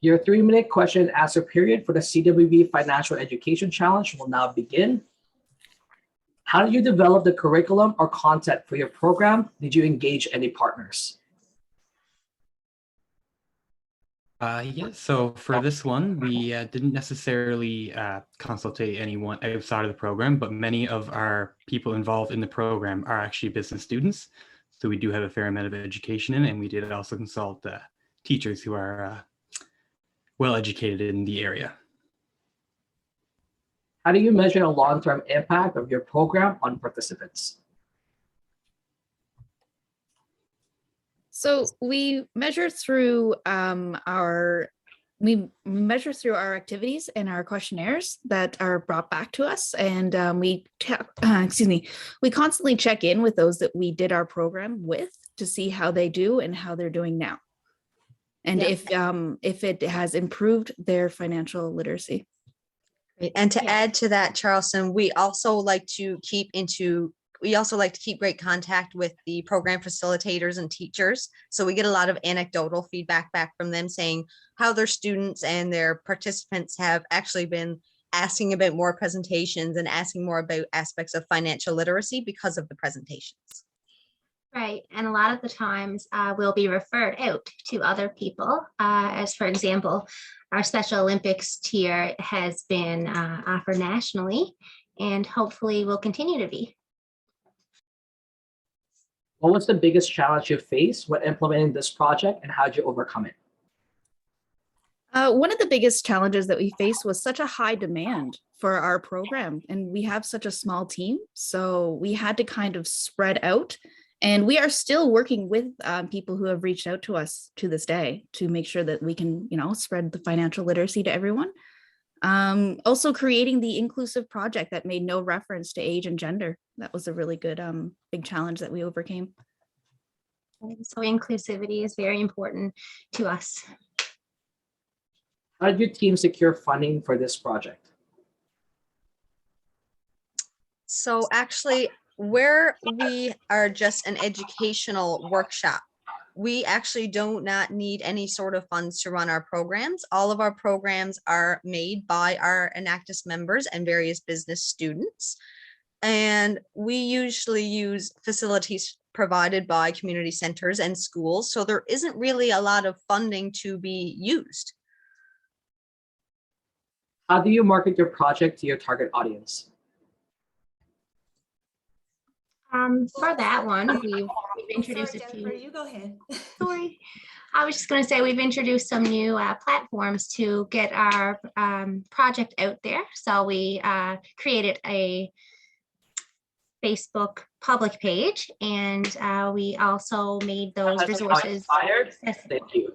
Your 3-minute question and answer period for the CWB Financial Education Challenge will now begin. How did you develop the curriculum or content for your program? Did you engage any partners? Yeah, so for this one, we didn't necessarily consultate anyone outside of the program, but many of our people involved in the program are actually business students. So we do have a fair amount of education in it, and we did also consult teachers who are well educated in the area. How do you measure the long-term impact of your program on participants? So we measure through our activities and our questionnaires that are brought back to us, and we constantly check in with those that we did our program with to see how they do and how they're doing now, and if it has improved their financial literacy. And to add to that, Charleston, we also like to keep great contact with the program facilitators and teachers. So we get a lot of anecdotal feedback back from them saying how their students and their participants have actually been asking about more presentations and asking more about aspects of financial literacy because of the presentations. Right. And a lot of the times we'll be referred out to other people, as for example, our Special Olympics tier has been offered nationally and hopefully will continue to be. What was the biggest challenge you faced when implementing this project, and how did you overcome it? One of the biggest challenges that we faced was such a high demand for our program, and we have such a small team, so we had to kind of spread out. And we are still working with people who have reached out to us to this day to make sure that we can, spread the financial literacy to everyone. Also creating the inclusive project that made no reference to age and gender. That was a really good big challenge that we overcame. So inclusivity is very important to us. How did your team secure funding for this project? So actually, where we are just an educational workshop, we actually do not need any sort of funds to run our programs. All of our programs are made by our Enactus members and various business students. And we usually use facilities provided by community centers and schools. So there isn't really a lot of funding to be used. How do you market your project to your target audience? For that one, we've introduced a few. You go ahead. Sorry, I was just going to say we've introduced some new platforms to get our project out there. So we created a Facebook public page, and we also made those resources. Thank you.